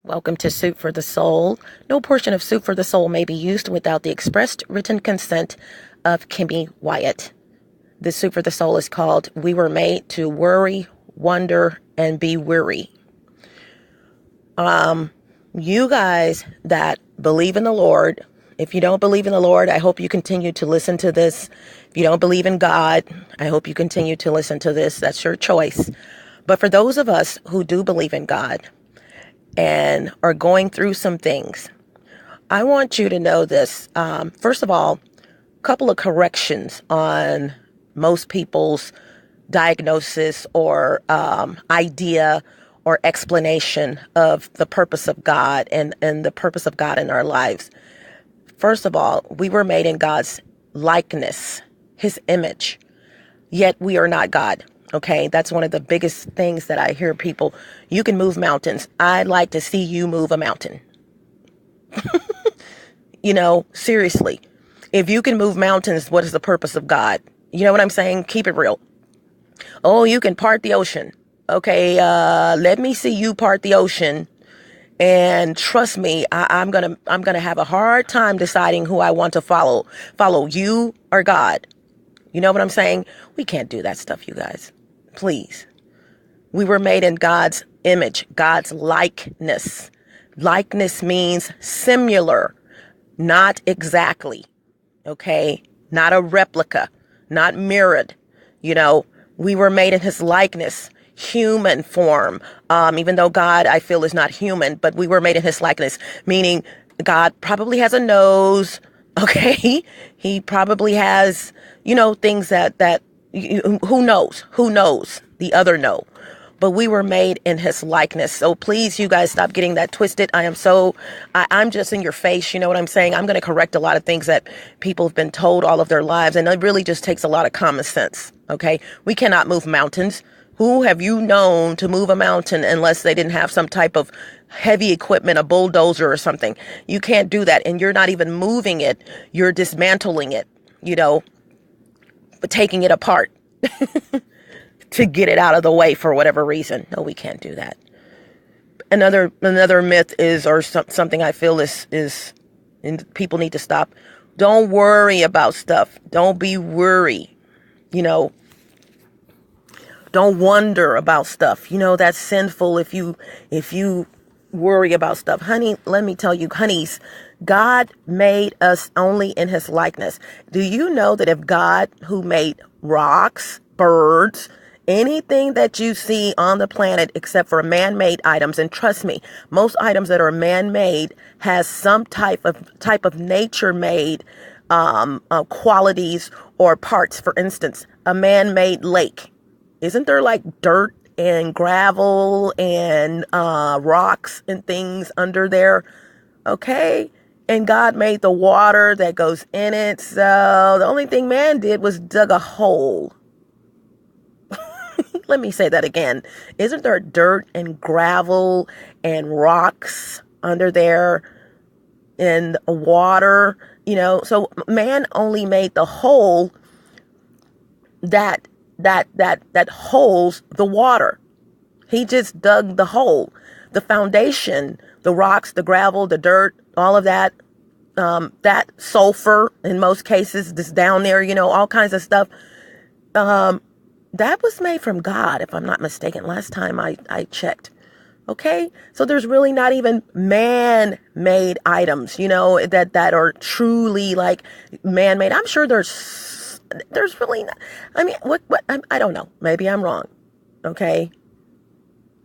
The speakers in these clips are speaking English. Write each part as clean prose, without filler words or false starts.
Welcome to Soup for the Soul. No portion of Soup for the Soul may be used without the expressed written consent of KimMe Wyatt. This Soup for the Soul is called We Were Made to Worry, Wonder, and Be Weary. You guys that believe in the Lord, if you don't believe in the Lord, I hope you continue to listen to this. If you don't believe in God, I hope you continue to listen to this. That's your choice. But for those of us who do believe in God, and are going through some things, I want you to know this. First of all, a couple of corrections on most people's diagnosis or idea or explanation of the purpose of God and the purpose of God in our lives. First of all, we were made in God's likeness, his image, yet we are not God. Okay, that's one of the biggest things that I hear people. You can move mountains. I'd like to see you move a mountain. Seriously. If you can move mountains, what is the purpose of God? You know what I'm saying? Keep it real. Oh, you can part the ocean. Okay, let me see you part the ocean. And trust me, I'm gonna have a hard time deciding who I want to follow. Follow you or God. You know what I'm saying? We can't do that stuff, you guys. Please. We were made in God's image, God's likeness. Likeness means similar, not exactly. Okay? Not a replica, not mirrored. We were made in his likeness, human form. Even though God, I feel, is not human, but we were made in his likeness, meaning God probably has a nose. Okay? He probably has, things that who knows, the other know, but we were made in his likeness. So please, you guys, stop getting that twisted. I'm just in your face. You know what I'm saying? I'm going to correct a lot of things that people have been told all of their lives. And it really just takes a lot of common sense. Okay. We cannot move mountains. Who have you known to move a mountain unless they didn't have some type of heavy equipment, a bulldozer or something? You can't do that. And you're not even moving it. You're dismantling it, but taking it apart to get it out of the way for whatever reason. No, we can't do that. Another myth is, or something I feel is, and people need to stop. Don't worry about stuff. Don't be worried. Don't wonder about stuff. That's sinful if you worry about stuff. Honey, let me tell you, honeys, God made us only in his likeness. Do you know that if God, who made rocks, birds, anything that you see on the planet except for man-made items, and trust me, most items that are man-made has some type of nature-made qualities or parts. For instance, a man-made lake. Isn't there like dirt and gravel and rocks and things under there? Okay. And God made the water that goes in it. So the only thing man did was dug a hole. Let me say that again. Isn't there dirt and gravel and rocks under there and water? So man only made the hole that holds the water. He just dug the hole. The foundation, the rocks, the gravel, the dirt, all of that, that sulfur in most cases that's down there, all kinds of stuff. That was made from God, if I'm not mistaken, last time I checked. Okay. So there's really not even man-made items, that are truly like man-made. I'm sure there's really not. I mean, what I don't know. Maybe I'm wrong. Okay.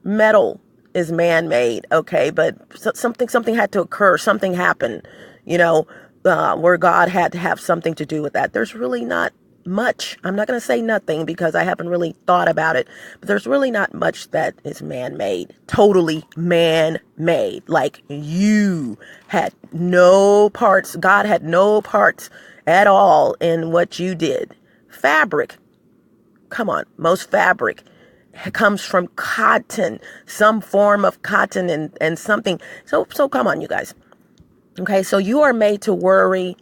Metal is man-made. Okay. But something had to occur. Something happened, where God had to have something to do with that. There's really not much. I'm not going to say nothing because I haven't really thought about it, but there's really not much that is man-made, totally man-made. Like you had no parts. God had no parts at all in what you did. Fabric. Come on. Most fabric comes from cotton, some form of cotton and something. So come on, you guys. Okay. So you are made to worry,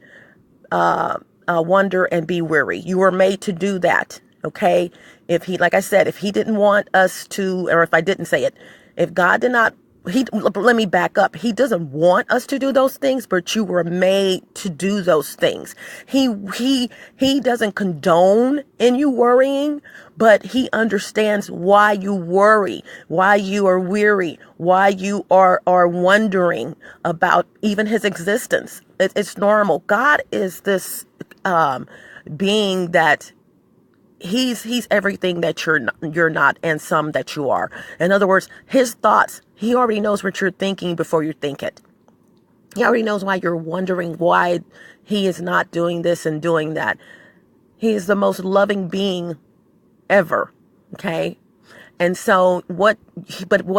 wonder and be weary. You were made to do that. Okay. Like I said, if he didn't want us to, or if I didn't say it, if God did not let me back up. He doesn't want us to do those things, but you were made to do those things. He doesn't condone in you worrying, but he understands why you worry, why you are weary, why you are wondering about even his existence. It's normal. God is this being that He's everything that you're not and some that you are. In other words, his thoughts, he already knows what you're thinking before you think it. He already knows why you're wondering why he is not doing this and doing that. He is the most loving being ever. Okay. And so what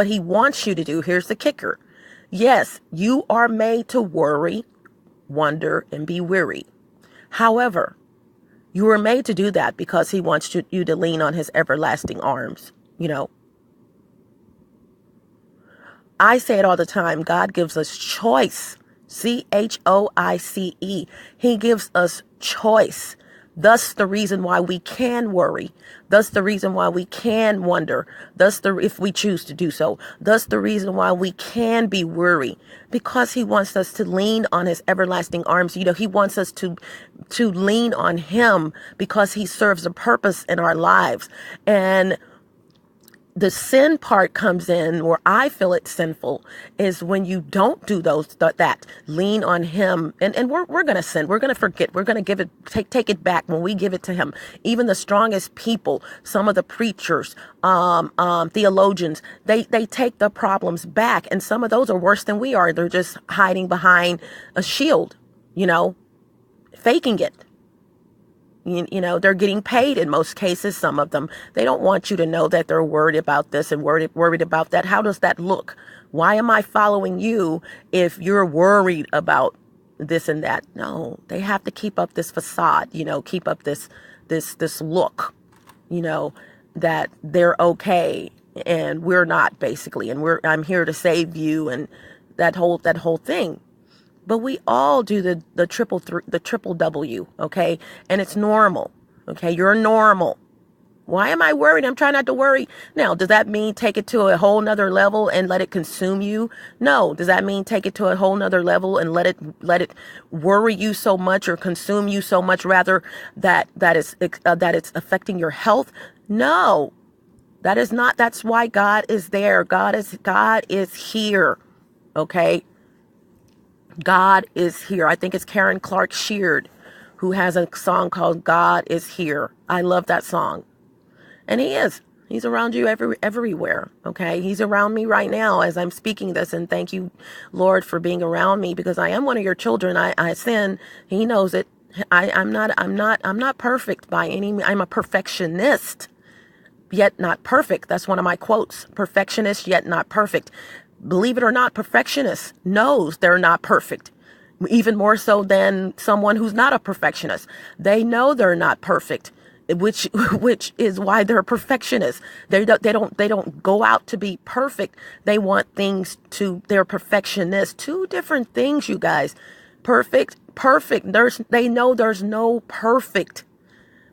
he wants you to do, here's the kicker. Yes, you are made to worry, wonder, and be weary. However, you were made to do that because he wants you to lean on his everlasting arms. I say it all the time. God gives us choice. CHOICE. He gives us choice. Thus the reason why we can worry. Thus the reason why we can wonder. If we choose to do so. Thus the reason why we can be worried. Because he wants us to lean on his everlasting arms. He wants us to lean on him because he serves a purpose in our lives. And the sin part comes in where I feel it's sinful is when you don't do that lean on him. And we're going to sin. We're going to forget. We're going to give it, take it back when we give it to him. Even the strongest people, some of the preachers, theologians, they take the problems back. And some of those are worse than we are. They're just hiding behind a shield, faking it. They're getting paid in most cases, some of them. They don't want you to know that they're worried about this and worried about that. How does that look? Why am I following you if you're worried about this and that? No, they have to keep up this facade, keep up this look, that they're okay and we're not, basically. And I'm here to save you and that whole thing. But we all do the triple W, okay? And it's normal, okay? You're normal. Why am I worried? I'm trying not to worry. Now, does that mean take it to a whole nother level and let it consume you? No. Does that mean take it to a whole nother level and let it worry you so much or consume you so much, rather that it's affecting your health? No. That is not. That's why God is there. God is here, okay? God is here. I think it's Karen Clark Sheard who has a song called God is Here. I love that song. And he is. He's around you everywhere. Okay. He's around me right now as I'm speaking this. And thank you, Lord, for being around me, because I am one of your children. I sin. He knows it. I'm not perfect by any means. I'm a perfectionist, yet not perfect. That's one of my quotes. Perfectionist, yet not perfect. Believe it or not, perfectionist knows they're not perfect, even more so than someone who's not a perfectionist. They know they're not perfect, which is why they're perfectionists. They don't go out to be perfect. They want things they're perfectionists. Two different things, you guys. Perfect. They know there's no perfect,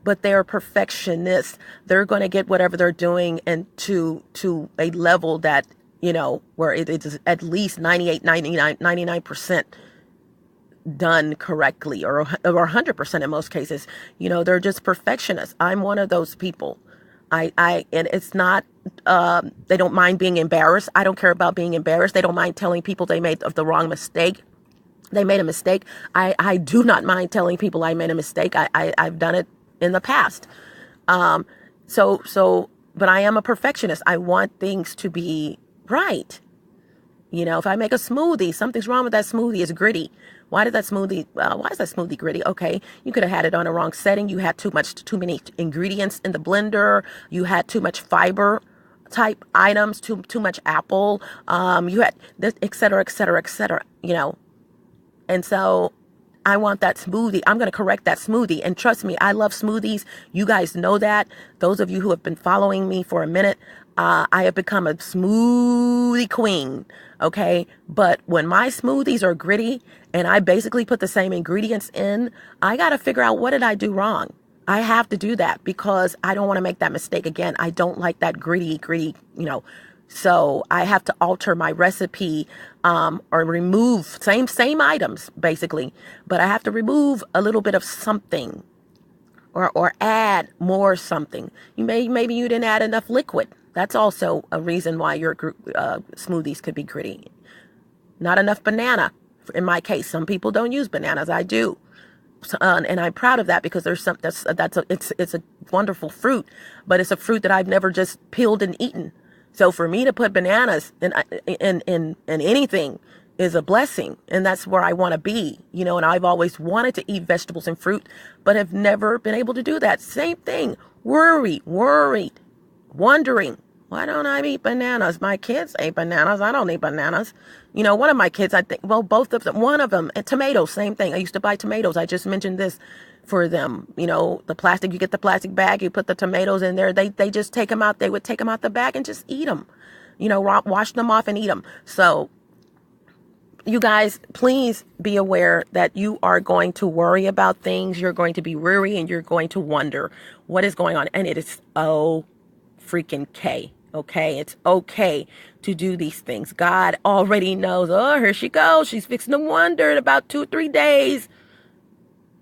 but they're perfectionists. They're going to get whatever they're doing and to a level that, where it is at least 99% done correctly, or 100% in most cases. They're just perfectionists. I'm one of those people. And it's not, they don't mind being embarrassed. I don't care about being embarrassed. They don't mind telling people they made the wrong mistake. They made a mistake. I do not mind telling people I made a mistake. I've done it in the past. But I am a perfectionist. I want things to be right. If I make a smoothie, something's wrong with that smoothie. It's gritty. Why is that smoothie gritty? Okay. You could have had it on a wrong setting. You had too many ingredients in the blender. You had too much fiber type items, too much apple. You had this, et cetera, et cetera, et cetera, And so I want that smoothie. I'm going to correct that smoothie. And trust me, I love smoothies. You guys know that. Those of you who have been following me for a minute, I have become a smoothie queen. Okay. But when my smoothies are gritty and I basically put the same ingredients in, I got to figure out, what did I do wrong? I have to do that because I don't want to make that mistake again. I don't like that gritty, So I have to alter my recipe, or remove same items basically, but I have to remove a little bit of something, or add more something. Maybe you didn't add enough liquid. That's also a reason why your smoothies could be gritty. Not enough banana. In my case, some people don't use bananas. I do. And I'm proud of that, because there's some it's a wonderful fruit, but it's a fruit that I've never just peeled and eaten. So for me to put bananas in anything is a blessing, and that's where I want to be, and I've always wanted to eat vegetables and fruit, but have never been able to do that. Same thing, worried, wondering, why don't I eat bananas? My kids ate bananas. I don't eat bananas. One of my kids, I think, well, both of them, one of them, and tomatoes, same thing. I used to buy tomatoes. I just mentioned this for them. The plastic, you get the plastic bag, you put the tomatoes in there. They just take them out. They would take them out the bag and just eat them, wash them off and eat them. So you guys, please be aware that you are going to worry about things. You're going to be weary, and you're going to wonder what is going on. And it is freaking okay? It's okay to do these things. God already knows. Oh, here she goes. She's fixing to wonder in about 2-3 days.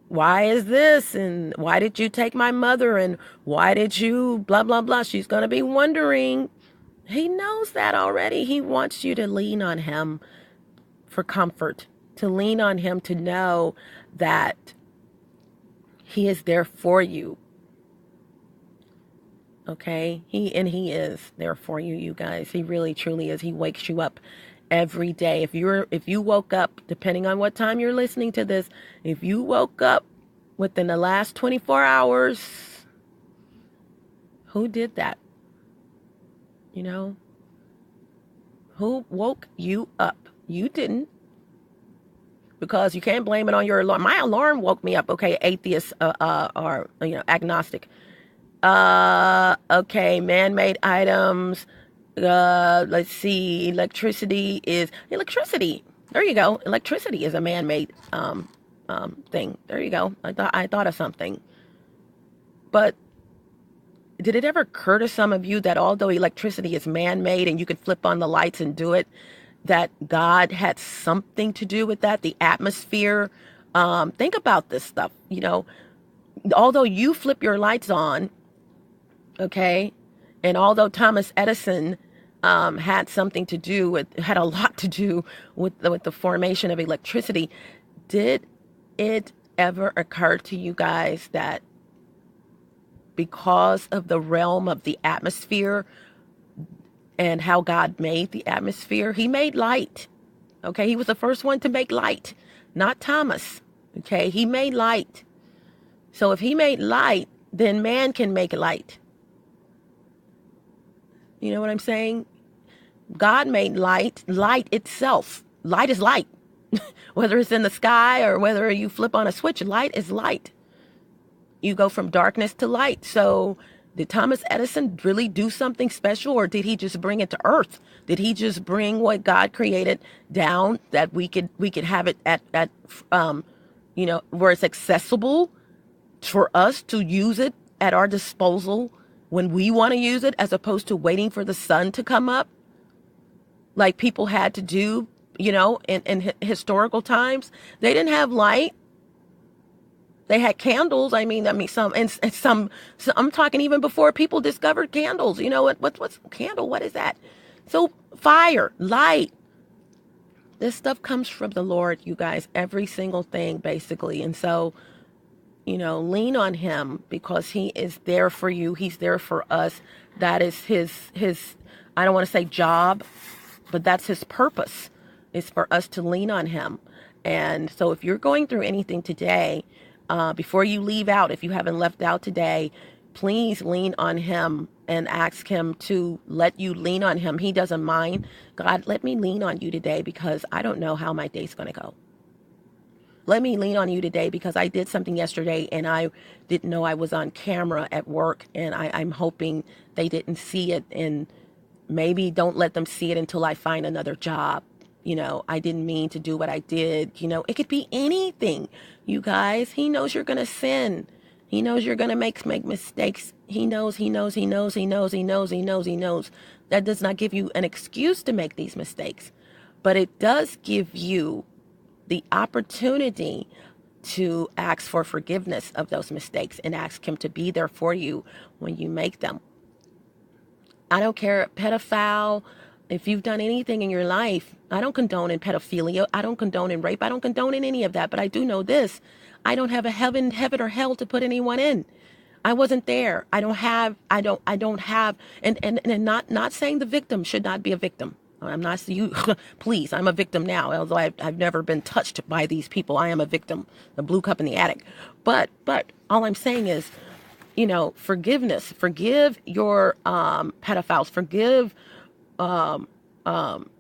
Why is this? And why did you take my mother? And why did you blah, blah, blah? She's going to be wondering. He knows that already. He wants you to lean on him for comfort, to lean on him, to know that he is there for you. Okay, he is there for you, you guys. He really, truly is. He wakes you up every day. If you woke up, depending on what time you're listening to this, if you woke up within the last 24 hours, who did that? Who woke you up? You didn't. Because you can't blame it on your alarm. My alarm woke me up. Okay, atheist or agnostic. Okay, man-made items. Let's see. Electricity. There you go. Electricity is a man-made thing. There you go. I thought of something. But did it ever occur to some of you that although electricity is man-made and you can flip on the lights and do it, that God had something to do with that? The atmosphere. Think about this stuff. Although you flip your lights on, okay, and although Thomas Edison had a lot to do with the formation of electricity, did it ever occur to you guys that because of the realm of the atmosphere and how God made the atmosphere, he made light? Okay, he was the first one to make light, not Thomas. Okay, he made light. So if he made light, then man can make light. You know what I'm saying? God made light itself. Light is light. Whether it's in the sky or whether you flip on a switch, light is light. You go from darkness to light. So did Thomas Edison really do something special, or did he just bring it to earth? Did he just bring what God created down that we could have it at where it's accessible for us to use it at our disposal when we want to use it, as opposed to waiting for the sun to come up like people had to do, in historical times? They didn't have light. They had candles. Some I'm talking even before people discovered candles. What's candle? What is that? So fire, light. This stuff comes from the Lord, you guys, every single thing basically. And so, lean on him, because he is there for you. He's there for us. That is his, I don't want to say job, but that's his purpose, is for us to lean on him. And so if you're going through anything today, before you leave out, if you haven't left out today, please lean on him and ask him to let you lean on him. He doesn't mind. God, let me lean on you today, because I don't know how my day's going to go. Let me lean on you today because I did something yesterday and I didn't know I was on camera at work, and I'm hoping they didn't see it, and maybe don't let them see it until I find another job. I didn't mean to do what I did. It could be anything, you guys. He knows you're going to sin. He knows you're going to make mistakes. He knows that That does not give you an excuse to make these mistakes, but it does give you the opportunity to ask for forgiveness of those mistakes and ask him to be there for you when you make them. I don't care, pedophile, if you've done anything in your life, I don't condone in pedophilia. I don't condone in rape. I don't condone in any of that. But I do know this. I don't have a heaven or hell to put anyone in. I wasn't there. I don't have, and not saying the victim should not be a victim. I'm not you. Please, I'm a victim now. Although I've never been touched by these people, I am a victim. The blue cup in the attic. But all I'm saying is, forgiveness. Forgive your pedophiles. Forgive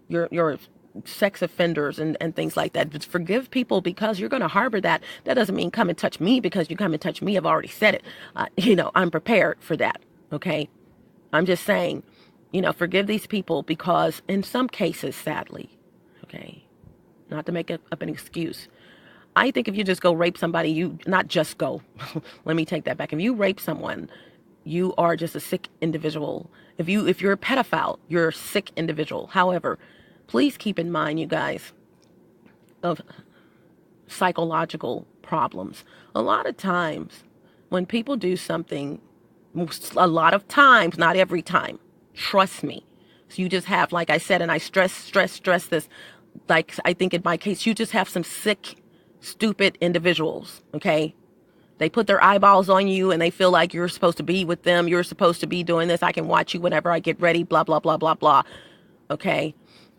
your sex offenders and things like that. Just forgive people, because you're going to harbor that. That doesn't mean come and touch me because you come and touch me. I've already said it. I'm prepared for that. Okay. I'm just saying, forgive these people, because in some cases, sadly, okay, not to make up an excuse, I think if you just go rape somebody, not just go, let me take that back. If you rape someone, you are just a sick individual. If you're a pedophile, you're a sick individual. However, please keep in mind, you guys, of psychological problems. A lot of times when people do something, a lot of times, not every time, trust me. So you just have, like I said, and I stress this, like I think in my case, you just have some sick, stupid individuals, okay? They put their eyeballs on you and they feel like you're supposed to be with them. You're supposed to be doing this. I can watch you whenever I get ready, blah, blah, blah, blah, blah. Okay?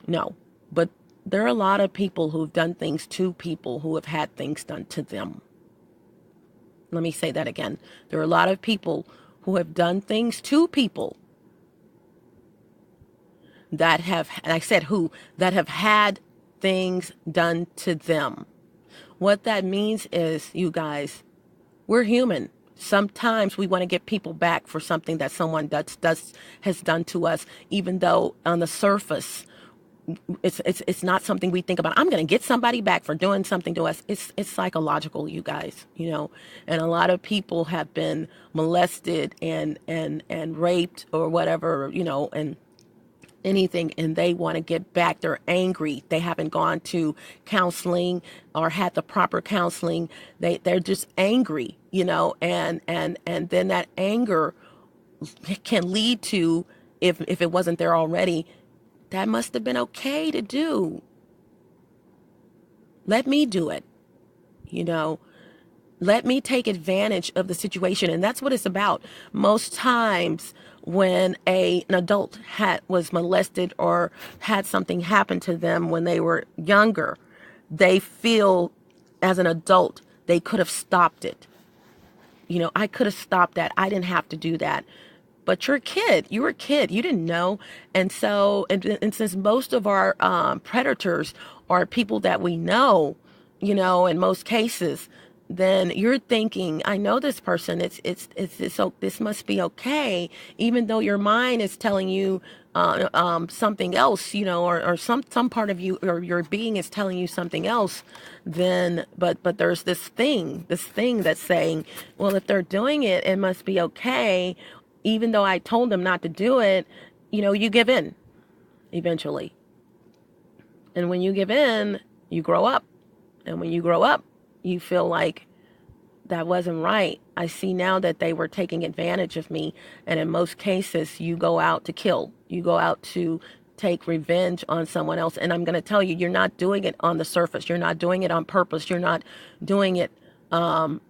No. But there are a lot of people who've done things to people who have had things done to them. Let me say that again. There are a lot of people who have done things to people that have, and I said who, that have had things done to them. What that means is, you guys, we're human. Sometimes we want to get people back for something that someone has done to us, even though on the surface, it's not something we think about. I'm going to get somebody back for doing something to us. It's psychological, you guys, and a lot of people have been molested and raped or whatever, and anything, and they want to get back. They're angry. They haven't gone to counseling or had the proper counseling. They're just angry, and then that anger can lead to, if it wasn't there already, that must have been okay to do. Let me do it, let me take advantage of the situation. And that's what it's about. Most times when an adult was molested or had something happen to them when they were younger, they feel as an adult, they could have stopped it. I could have stopped that. I didn't have to do that. But you're a kid. You were a kid. You didn't know. And so, and since most of our predators are people that we know, in most cases, then you're thinking, I know this person. So this must be okay, even though your mind is telling you something else, or some part of you or your being is telling you something else. Then, but there's this thing that's saying, well, if they're doing it, it must be okay, even though I told them not to do it. You give in eventually, and when you give in, you grow up, and when you grow up, you feel like that wasn't right. I see now that they were taking advantage of me. And in most cases, you go out to kill. You go out to take revenge on someone else. And I'm going to tell you, you're not doing it on the surface. You're not doing it on purpose. You're not doing it to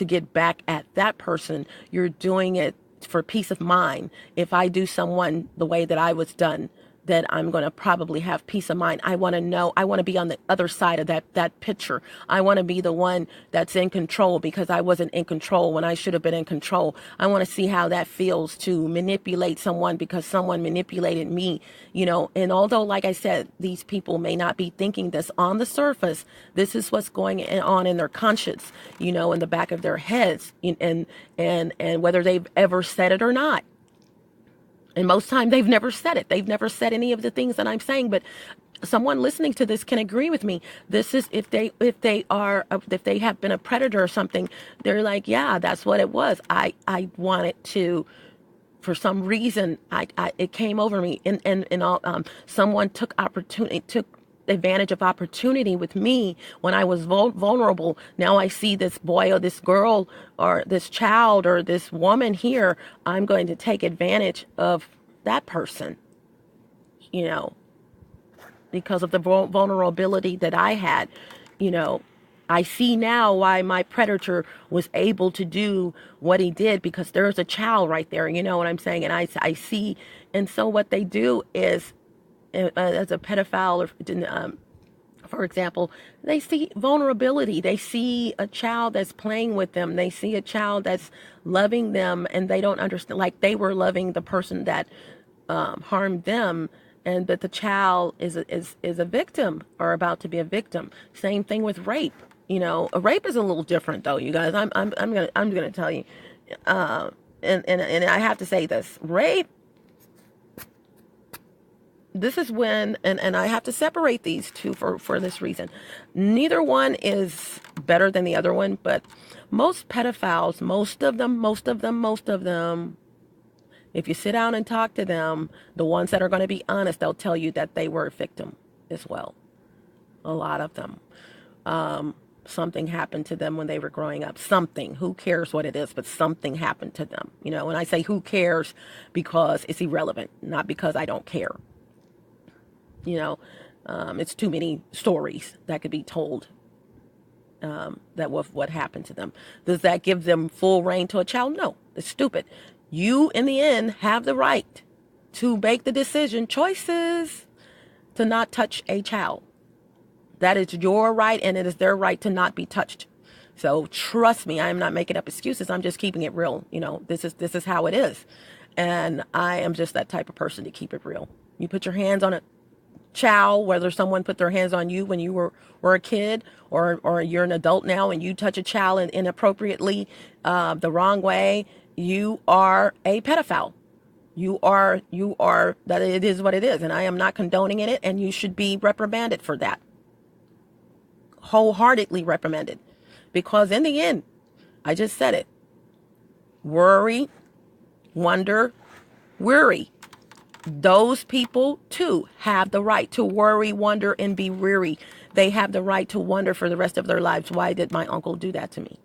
get back at that person. You're doing it for peace of mind. If I do someone the way that I was done, that I'm going to probably have peace of mind. I want to know, I want to be on the other side of that picture. I want to be the one that's in control, because I wasn't in control when I should have been in control. I want to see how that feels to manipulate someone because someone manipulated me, and although, like I said, these people may not be thinking this on the surface, this is what's going on in their conscience, in the back of their heads, and whether they've ever said it or not. And most time they've never said it. They've never said any of the things that I'm saying, but someone listening to this can agree with me. This is if they have been a predator or something, they're like, yeah, that's what it was. I wanted to for some reason, it came over me, and all, someone took advantage of opportunity with me when I was vulnerable. Now I see this boy or this girl or this child or this woman here. I'm going to take advantage of that person, you know, because of the vulnerability that I had, you know. I see now why my predator was able to do what he did, because there's a child right there, you know what I'm saying? And I see, and so what they do is, as a pedophile, or, for example, they see vulnerability. They see a child that's playing with them. They see a child that's loving them, and they don't understand, like they were loving the person that harmed them, and that the child is a victim or about to be a victim. Same thing with rape. You know, a rape is a little different, though, you guys. I'm gonna tell you, and I have to say this: rape. This is when, and I have to separate these two for this reason. Neither one is better than the other one, but most pedophiles, most of them, if you sit down and talk to them, the ones that are going to be honest, they'll tell you that they were a victim as well. A lot of them. Something happened to them when they were growing up. Something. Who cares what it is, but something happened to them. You know, when I say who cares, because it's irrelevant, not because I don't care. You know, it's too many stories that could be told that with what happened to them. Does that give them full reign to a child? No, it's stupid. You, in the end, have the right to make the decision, choices, to not touch a child. That is your right, and it is their right to not be touched. So trust me, I am not making up excuses. I'm just keeping it real. You know, this is how it is. And I am just that type of person to keep it real. You put your hands on a child, whether someone put their hands on you when you were a kid, or you're an adult now and you touch a child inappropriately, the wrong way, you are a pedophile. You are, that it is what it is. And I am not condoning it, and you should be reprimanded for that. Wholeheartedly reprimanded. Because in the end, I just said it. Worry, wonder, weary. Those people too have the right to worry, wonder, and be weary. They have the right to wonder for the rest of their lives, why did my uncle do that to me?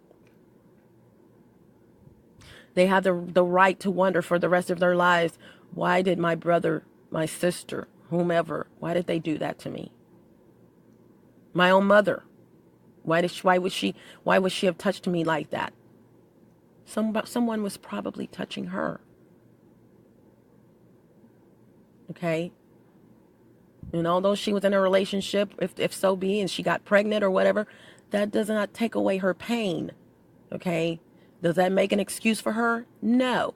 They have the right to wonder for the rest of their lives, why did my brother, my sister, whomever, why did they do that to me? My own mother, why would she have touched me like that? Someone was probably touching her. Okay. And although she was in a relationship, if so be, and she got pregnant or whatever, that does not take away her pain. Okay. Does that make an excuse for her? No.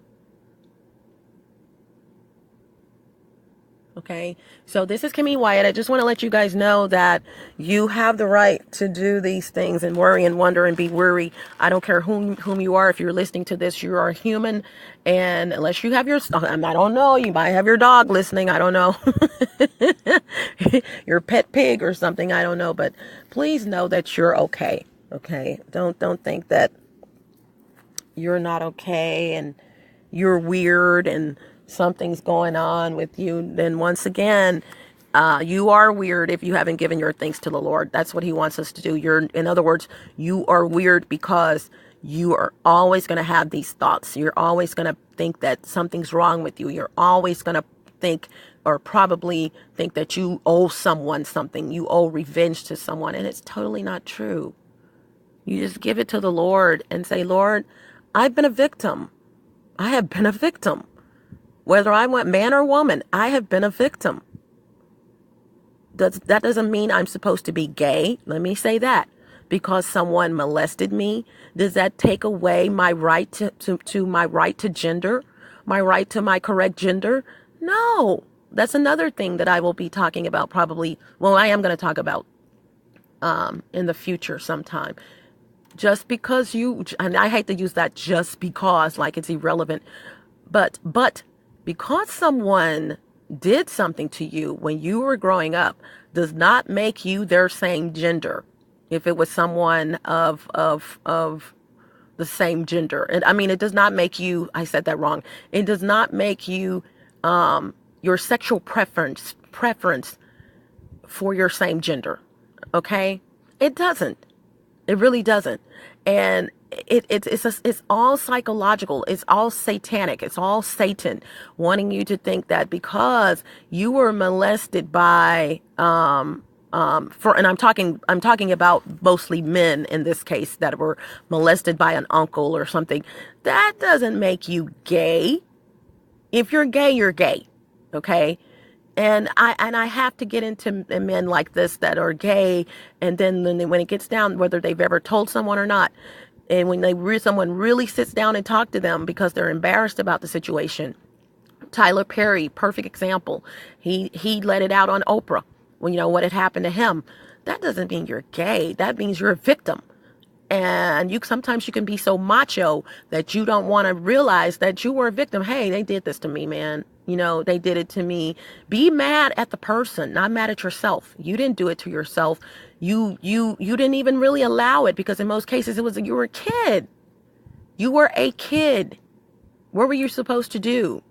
Okay. So this is KimMe Wyatt. I just want to let you guys know that you have the right to do these things and worry and wonder and be weary. I don't care whom you are. If you're listening to this, you are human. And unless you have I don't know, you might have your dog listening. I don't know. Your pet pig or something. I don't know. But please know that you're okay. Okay. Don't think that you're not okay and you're weird and something's going on with you. Then once again, you are weird if you haven't given your thanks to the Lord. That's what he wants us to do. In other words, you are weird because you are always going to have these thoughts. You're always going to think that something's wrong with you. You're always going to think, or probably think, that you owe someone something. You owe revenge to someone. And it's totally not true. You just give it to the Lord and say, Lord, I've been a victim. I have been a victim. Whether I want man or woman, I have been a victim. That doesn't mean I'm supposed to be gay. Let me say that. Because someone molested me, does that take away my right to my right to gender? My right to my correct gender? No. That's another thing that I will be talking about probably. Well, I am going to talk about in the future sometime. Just because and I hate to use that just because, like it's irrelevant, but because someone did something to you when you were growing up does not make you their same gender. If it was someone of the same gender. And I mean, it does not make you, I said that wrong. It does not make you, your sexual preference for your same gender. Okay? It doesn't. It really doesn't. And it's all psychological. It's all satanic. It's all Satan wanting you to think that because you were molested by, and I'm talking about mostly men in this case that were molested by an uncle or something. That doesn't make you gay. If you're gay, you're gay. Okay? And I have to get into men like this that are gay, and then when it gets down, whether they've ever told someone or not, and when someone really sits down and talk to them because they're embarrassed about the situation. Tyler Perry, perfect example. He let it out on Oprah when what had happened to him. That doesn't mean you're gay. That means you're a victim. And sometimes you can be so macho that you don't want to realize that you were a victim. Hey, they did this to me, man. They did it to me. Be mad at the person, not mad at yourself. You didn't do it to yourself. You didn't even really allow it, because in most cases you were a kid. You were a kid. What were you supposed to do?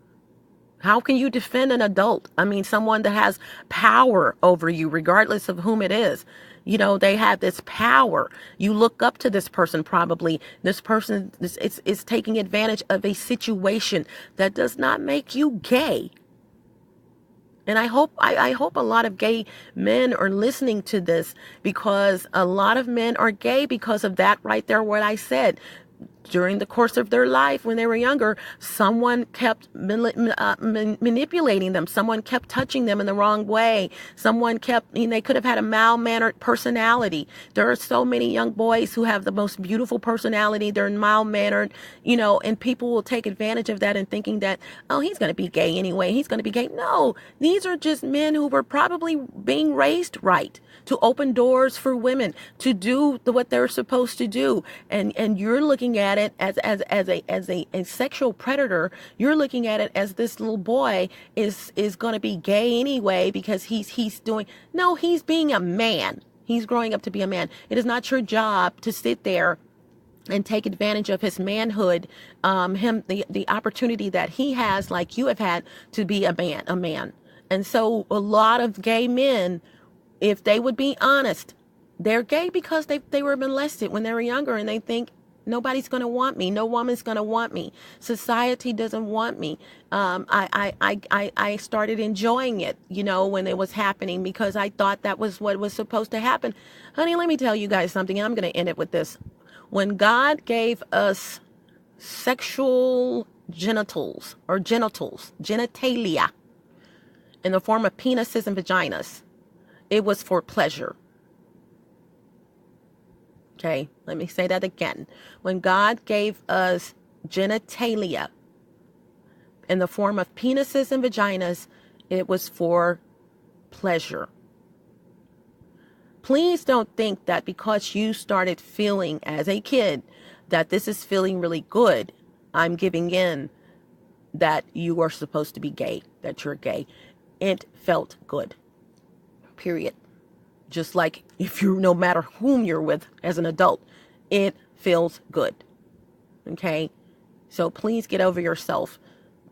How can you defend an adult? I mean, someone that has power over you, regardless of whom it is. They have this power. You look up to this person probably. This person is taking advantage of a situation that does not make you gay. And I hope a lot of gay men are listening to this, because a lot of men are gay because of that right there, what I said. During the course of their life, when they were younger, someone kept manipulating them. Someone kept touching them in the wrong way. They could have had a mild-mannered personality. There are so many young boys who have the most beautiful personality. They're mild-mannered, and people will take advantage of that and thinking that, oh, he's going to be gay anyway. He's going to be gay. No, these are just men who were probably being raised right to open doors for women, to do what they're supposed to do. And you're looking at it as a sexual predator. You're looking at it as this little boy is going to be gay anyway because he's being a man. He's growing up to be a man. It is not your job to sit there and take advantage of his manhood, the opportunity that he has, like you have had, to be a man. And so a lot of gay men, if they would be honest, they're gay because they were molested when they were younger, and they think, nobody's going to want me. No woman's going to want me. Society doesn't want me. I started enjoying it, when it was happening, because I thought that was what was supposed to happen. Honey, let me tell you guys something, and I'm going to end it with this. When God gave us sexual genitals, genitalia, in the form of penises and vaginas, it was for pleasure. Okay, let me say that again. When God gave us genitalia in the form of penises and vaginas, it was for pleasure. Please don't think that because you started feeling as a kid that this is feeling really good, I'm giving in that you are supposed to be gay, that you're gay. It felt good. Period. Just like no matter whom you're with as an adult, it feels good. Okay? So please get over yourself.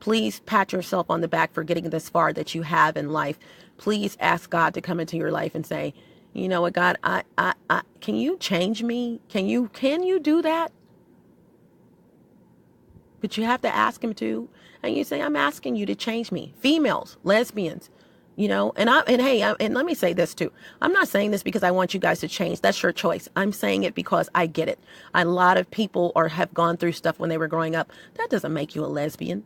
Please pat yourself on the back for getting this far that you have in life. Please ask God to come into your life and say, you know what, God, I can you change me? Can you do that? But you have to ask him to. And you say, I'm asking you to change me. Females, lesbians, and let me say this too. I'm not saying this because I want you guys to change. That's your choice. I'm saying it because I get it. A lot of people have gone through stuff when they were growing up. That doesn't make you a lesbian.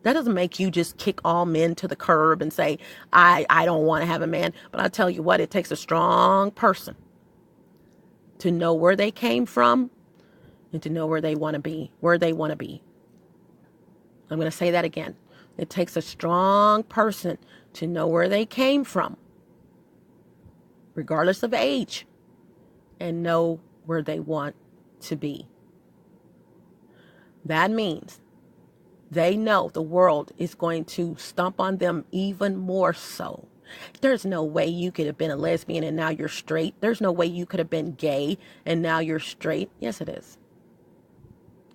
That doesn't make you just kick all men to the curb and say, I don't want to have a man. But I'll tell you what, it takes a strong person to know where they came from and to know where they want to be, I'm going to say that again. It takes a strong person to know where they came from, regardless of age, and know where they want to be. That means they know the world is going to stomp on them even more so. There's no way you could have been a lesbian and now you're straight. There's no way you could have been gay and now you're straight. Yes, it is.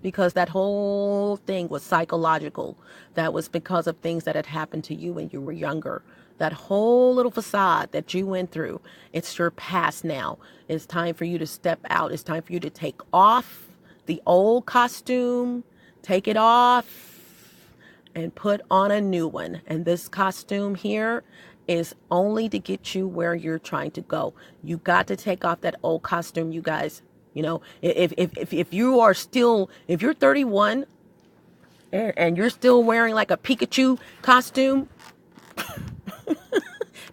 because that whole thing was psychological. That was because of things that had happened to you when you were younger. That whole little facade that you went through, it's your past now. It's time for you to step out. It's time for you to take off the old costume, take it off, and put on a new one. And this costume here is only to get you where you're trying to go. You got to take off that old costume, you guys. You know, if you are still, if you're 31 and you're still wearing like a Pikachu costume,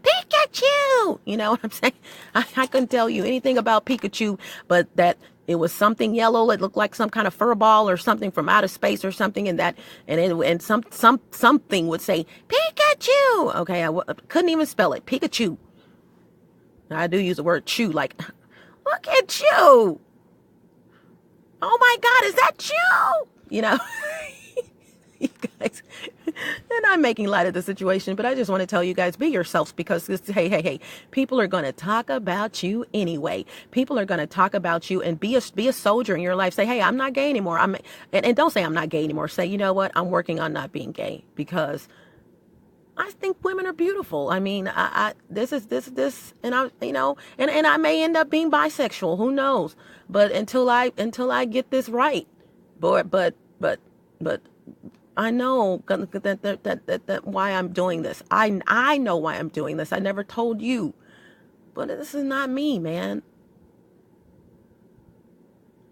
Pikachu, you know what I'm saying? I couldn't tell you anything about Pikachu, but that it was something yellow. It looked like some kind of fur ball or something from outer space or something. And something would say Pikachu. Okay, couldn't even spell it. Pikachu. I do use the word chew, like, look at you. Oh my God, is that you? You know, you guys, and I'm making light of the situation, but I just want to tell you guys, be yourselves, because this, hey, people are going to talk about you anyway. People are going to talk about you, and be a soldier in your life. Say, hey, I'm not gay anymore. And don't say I'm not gay anymore. Say, you know what? I'm working on not being gay, because I think women are beautiful. I mean, this, and I, you know, and I may end up being bisexual. Who knows? But until I get this right, but I know that why I'm doing this. I know why I'm doing this. I never told you, but this is not me, man.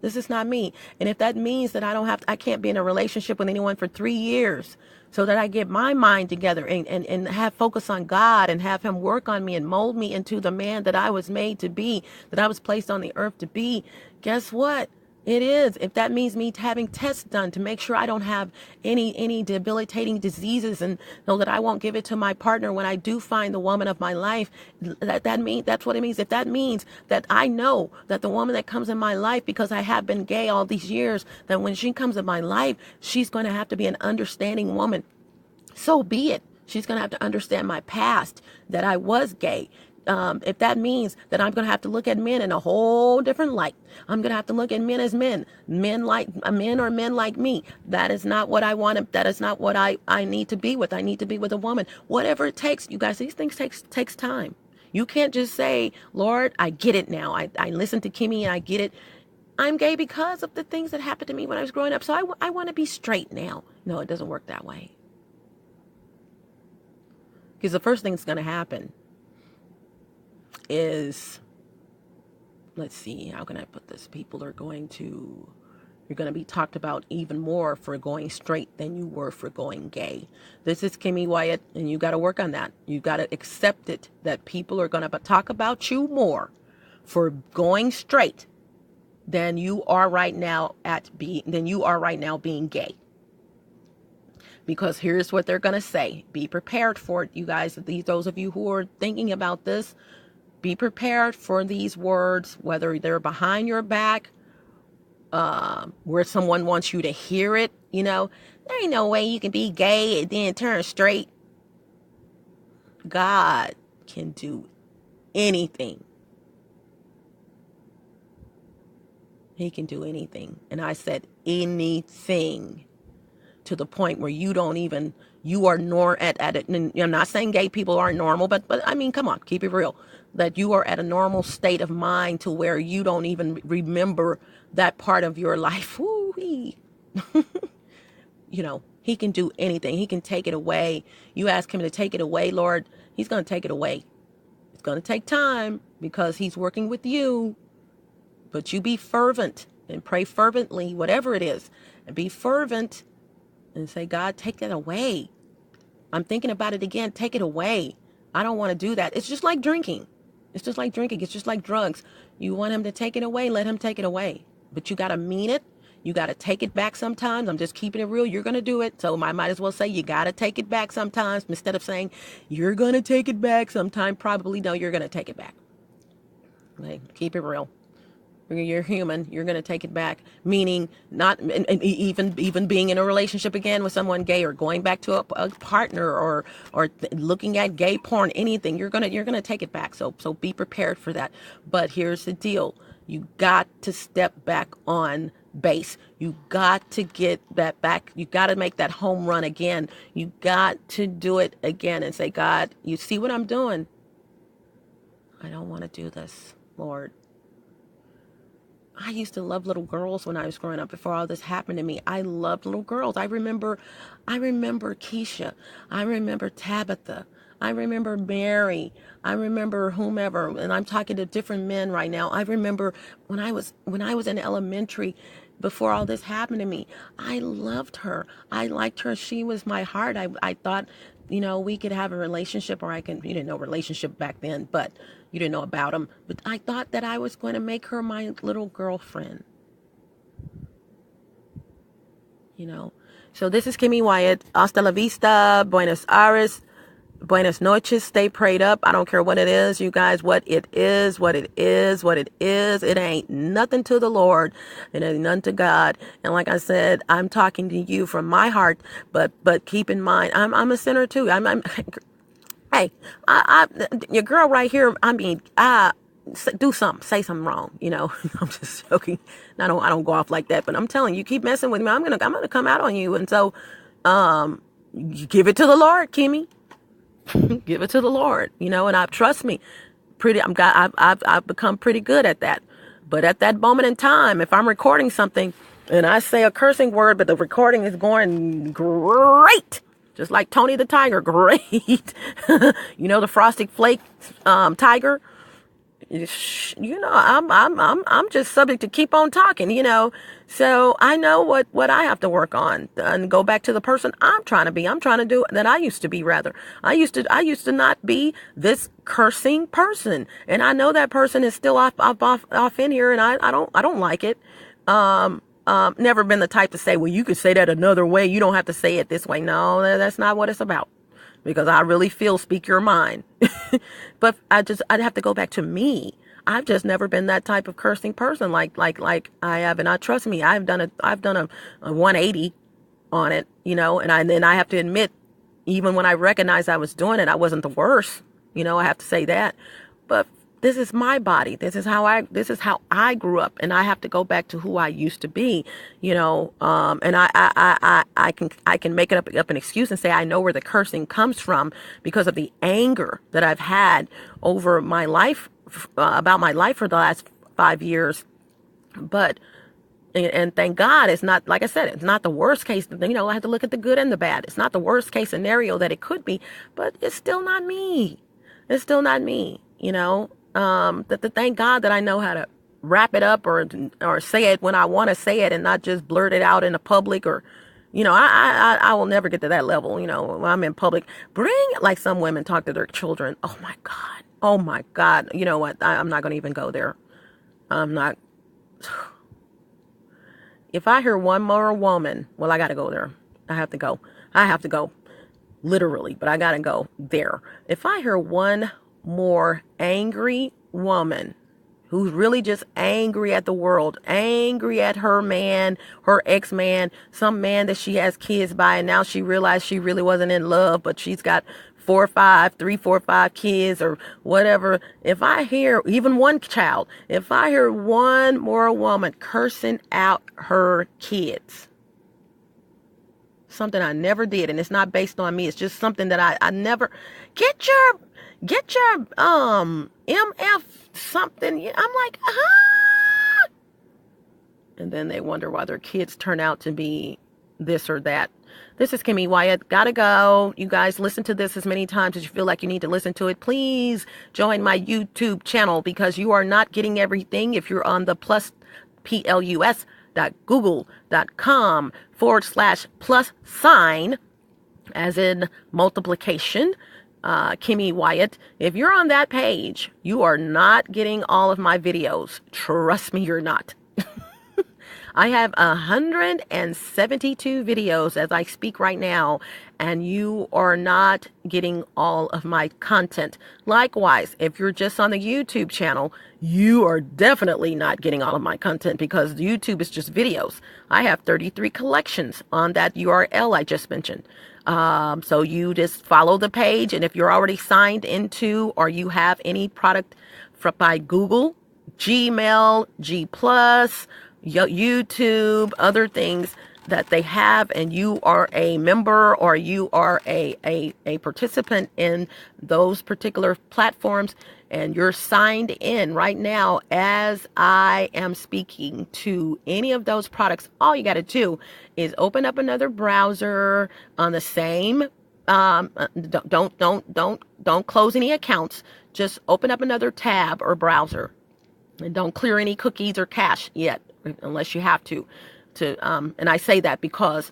This is not me. And if that means that I can't be in a relationship with anyone for 3 years, so that I get my mind together and have focus on God and have him work on me and mold me into the man that I was made to be, that I was placed on the earth to be, guess what? It is. If that means me having tests done to make sure I don't have any debilitating diseases, and so that I won't give it to my partner when I do find the woman of my life, that's what it means. If that means that I know that the woman that comes in my life, because I have been gay all these years, that when she comes in my life, she's going to have to be an understanding woman. So be it. She's going to have to understand my past, that I was gay. If that means that I'm going to have to look at men in a whole different light, I'm going to have to look at men as men or men like me. That is not what I want. That is not what I need to be with. I need to be with a woman. Whatever it takes, you guys, these things takes time. You can't just say, Lord, I get it now. I listen to KimMe and I get it. I'm gay because of the things that happened to me when I was growing up. So I want to be straight now. No, it doesn't work that way. Because the first thing that's going to happen is, let's see, how can I put this? You're going to be talked about even more for going straight than you were for going gay. This is Kimmy Wyatt, and you got to work on that. You got to accept it, that people are going to talk about you more for going straight than you are right now being gay. Because here's what they're going to say. Be prepared for it, you guys. Those of you who are thinking about this, be prepared for these words, whether they're behind your back, where someone wants you to hear it. You know, there ain't no way you can be gay and then turn straight. God can do anything. He can do anything. And I said anything, to the point where you are at it. I'm not saying gay people aren't normal, but I mean, come on, keep it real. That you are at a normal state of mind to where you don't even remember that part of your life. Woo-wee. You know, he can do anything. He can take it away. You ask him to take it away, Lord, he's going to take it away. It's going to take time because he's working with you. But you be fervent and pray fervently, whatever it is, and be fervent and say, God, take that away. I'm thinking about it again. Take it away. I don't want to do that. It's just like drinking. It's just like drinking. It's just like drugs. You want him to take it away, let him take it away. But you got to mean it. You got to take it back sometimes. I'm just keeping it real. You're going to do it. So I might as well say you got to take it back sometimes, instead of saying you're going to take it back sometime. Probably no, you're going to take it back. Okay, keep it real. You're human. You're going to take it back. Meaning not, and even being in a relationship again with someone gay, or going back to a partner, or looking at gay porn, anything. You're going to take it back. So be prepared for that. But here's the deal. You got to step back on base. You got to get that back. You got to make that home run again. You got to do it again and say, God, you see what I'm doing? I don't want to do this, Lord. I used to love little girls when I was growing up before all this happened to me. I loved little girls. I remember Keisha. I remember Tabitha. I remember Mary. I remember whomever, and I'm talking to different men right now. I remember when I was in elementary, before all this happened to me, I loved her. I liked her. She was my heart. I thought, we could have a relationship, or you didn't know relationship back then, but you didn't know about them. But I thought that I was going to make her my little girlfriend. So this is Kimmy Wyatt. Hasta la vista. Buenos Aires. Buenas noches. Stay prayed up. I don't care what it is, you guys, what it is. It ain't nothing to the Lord. It ain't nothing to God. And like I said, I'm talking to you from my heart, but keep in mind, I'm a sinner too. Hey, your girl right here, do something, say something wrong, I'm just joking. I don't go off like that, but I'm telling you, keep messing with me, I'm gonna come out on you. And so, you give it to the Lord, Kimmy. Give it to the Lord, and trust me, I've become pretty good at that. But at that moment in time, if I'm recording something and I say a cursing word, but the recording is going great, just like Tony the Tiger, great. The Frosted Flake tiger. I'm just subject to keep on talking, So I know what I have to work on and go back to the person I'm trying to be. I'm trying to do that I used to be, rather. I used to not be this cursing person. And I know that person is still off in here, and I don't like it. Never been the type to say, well, you could say that another way. You don't have to say it this way. No, that's not what it's about. Because I really feel speak your mind. But I'd have to go back to me. I've just never been that type of cursing person like I have. And trust me, I've done a 180 on it, and then I have to admit, even when I recognized I was doing it, I wasn't the worst. I have to say that. But this is my body. This is how I grew up, and I have to go back to who I used to be, and I can make it up an excuse and say I know where the cursing comes from because of the anger that I've had over my life, about my life for the last 5 years. But and thank God it's not, like I said, it's not the worst case. I have to look at the good and the bad. It's not the worst case scenario that it could be, but it's still not me. It's still not me, thank God that I know how to wrap it up or say it when I want to say it and not just blurt it out in the public, or, I will never get to that level. When I'm in public, like some women talk to their children. Oh my God. You know what? I'm not going to even go there. I'm not. If I hear one more woman, well, I got to go there. I have to go literally, but I got to go there. If I hear one more angry woman who's really just angry at the world, angry at her man, her ex-man, some man that she has kids by, and now she realized she really wasn't in love, but she's got 4 or 5 kids or whatever. If I hear even one child, if I hear one more woman cursing out her kids, something I never did, and it's not based on me, it's just something that I never, get your MF something. I'm like, and then they wonder why their kids turn out to be this or that. This is Kimmy Wyatt. Gotta go. You guys listen to this as many times as you feel like you need to listen to it. Please join my YouTube channel, because you are not getting everything if you're on the plus.google.com/+sign, as in multiplication, Kimmy Wyatt. If you're on that page, you are not getting all of my videos. Trust me, you're not. I have 172 videos as I speak right now, and you are not getting all of my content. Likewise, if you're just on the YouTube channel, you are definitely not getting all of my content, because YouTube is just videos. I have 33 collections on that URL I just mentioned. So you just follow the page, and if you're already signed into, or you have any product by Google, Gmail, G+, YouTube, other things that they have, and you are a member or you are a participant in those particular platforms, and you're signed in right now as I am speaking to any of those products, all you got to do is open up another browser on the same don't close any accounts. Just open up another tab or browser, and don't clear any cookies or cache yet, unless you have to. And I say that because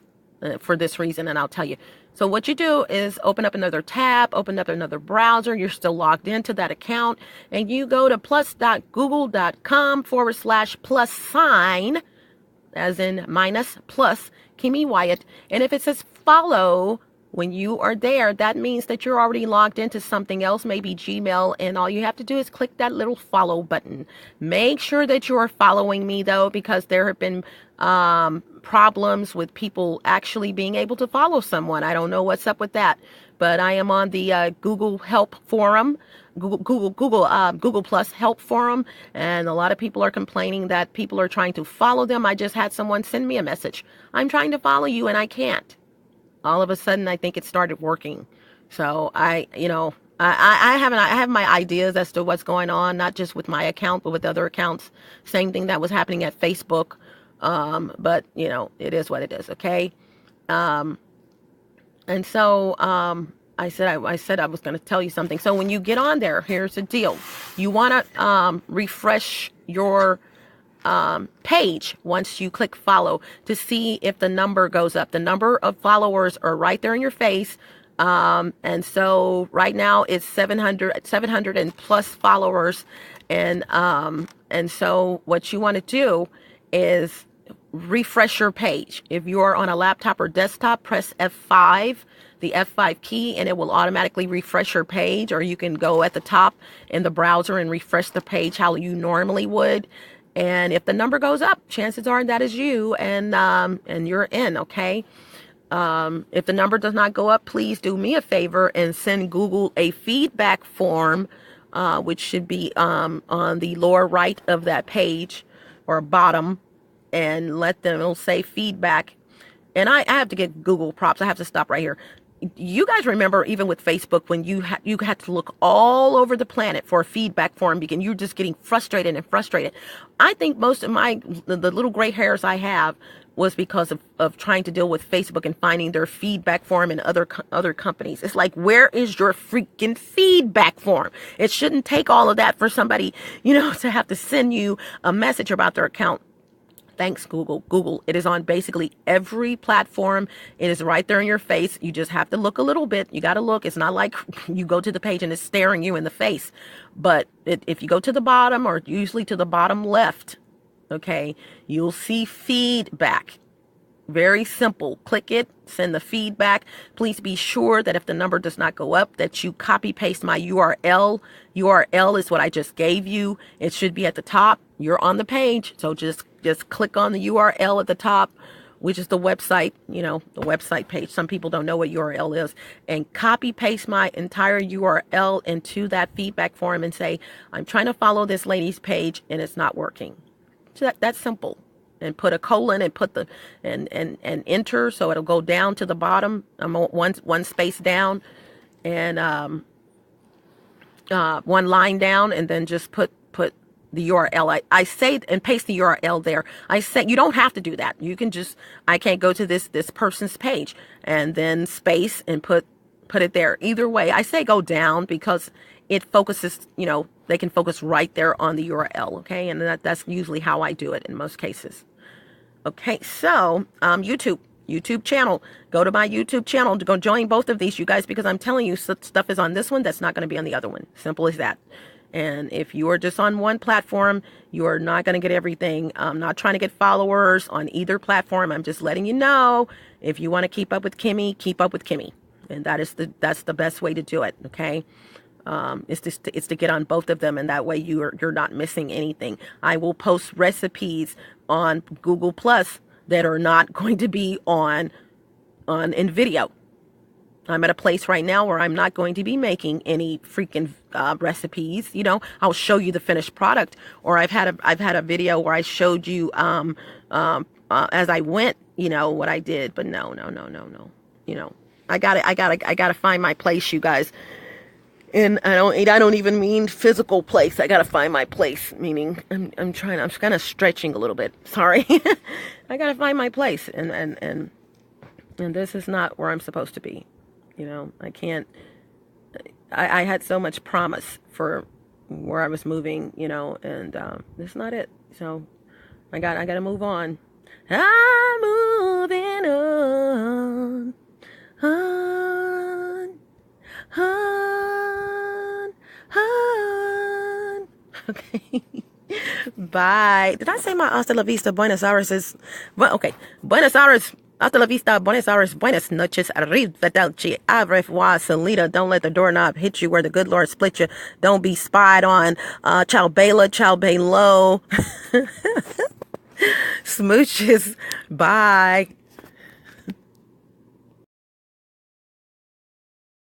for this reason, and I'll tell you. So what you do is open up another tab, open up another browser. You're still logged into that account, and you go to plus.google.com/plus sign, as in minus plus KimMeWyatt. And if it says follow, when you are there, that means that you're already logged into something else, maybe Gmail, and all you have to do is click that little follow button. Make sure that you are following me, though, because there have been problems with people actually being able to follow someone. I don't know what's up with that, but I am on the Google Help Forum, Google Plus Help Forum, and a lot of people are complaining that people are trying to follow them. I just had someone send me a message. I'm trying to follow you, and I can't. All of a sudden, I think it started working. So I have my ideas as to what's going on, not just with my account, but with other accounts. Same thing that was happening at Facebook. But it is what it is. Okay. And so, I said I was going to tell you something. So when you get on there, here's the deal. You want to, refresh your page once you click follow to see if the number goes up. The number of followers are right there in your face. And so right now it's 700 and plus followers. And so what you want to do is refresh your page. If you're on a laptop or desktop, press F5, the F5 key, and it will automatically refresh your page. Or you can go at the top in the browser and refresh the page how you normally would. And if the number goes up, chances are that is you, and you're in, okay? If the number does not go up, please do me a favor and send Google a feedback form, which should be on the lower right of that page or bottom, and let them, it'll say feedback. And I have to give Google props. I have to stop right here. You guys remember, even with Facebook, when you had to look all over the planet for a feedback form because you're just getting frustrated and frustrated. I think most of the little gray hairs I have was because of trying to deal with Facebook and finding their feedback form in other companies. It's like, where is your freaking feedback form? It shouldn't take all of that for somebody, to have to send you a message about their account. Thanks, Google. Google, it is on basically every platform. It is right there in your face. You just have to look a little bit. You got to look. It's not like you go to the page and it's staring you in the face. But if you go to the bottom, or usually to the bottom left, okay, you'll see feedback. Very simple. Click it, send the feedback. Please be sure that if the number does not go up, that you copy paste my URL. URL is what I just gave you. It should be at the top. You're on the page. So just click on the URL at the top, which is the website, the website page. Some people don't know what URL is, and copy paste my entire URL into that feedback form and say, I'm trying to follow this lady's page and it's not working. So that's simple. And put a colon and put and enter, so it'll go down to the bottom. I'm one space down, and one line down, and then just put the URL. I say, and paste the URL there. I say you don't have to do that. You can just, I can't go to this person's page and then space and put it there. Either way, I say go down because it focuses, they can focus right there on the URL. Okay. And that's usually how I do it in most cases. Okay. So, YouTube channel, go to my YouTube channel to go join both of these, you guys, because I'm telling you, stuff is on this one that's not going to be on the other one. Simple as that. And if you are just on one platform, you are not going to get everything. I'm not trying to get followers on either platform. I'm just letting you know, if you want to keep up with KimMe, keep up with KimMe. And that's the best way to do it. Okay. It's to get on both of them. And that way you're not missing anything. I will post recipes on Google Plus that are not going to be on in video. I'm at a place right now where I'm not going to be making any freaking recipes. You know, I'll show you the finished product, or I've had a video where I showed you as I went, you know, what I did. But no. You know, I gotta find my place, you guys. And I don't even mean physical place. I gotta find my place, meaning I'm kind of stretching a little bit. Sorry. I gotta find my place, and this is not where I'm supposed to be. You know, I can't. I had so much promise for where I was moving, you know, and this is not it. So I gotta move on. I'm moving on. Okay. Bye. Did I say my hasta la vista, Buenos Aires is... Well, okay. Buenos Aires, hasta la vista, Buenos Aires, buenas noches, arrivederci, au revoir, Salida. Don't let the doorknob hit you where the good Lord split you. Don't be spied on. Ciao Bella, ciao Bello. Smooches. Bye.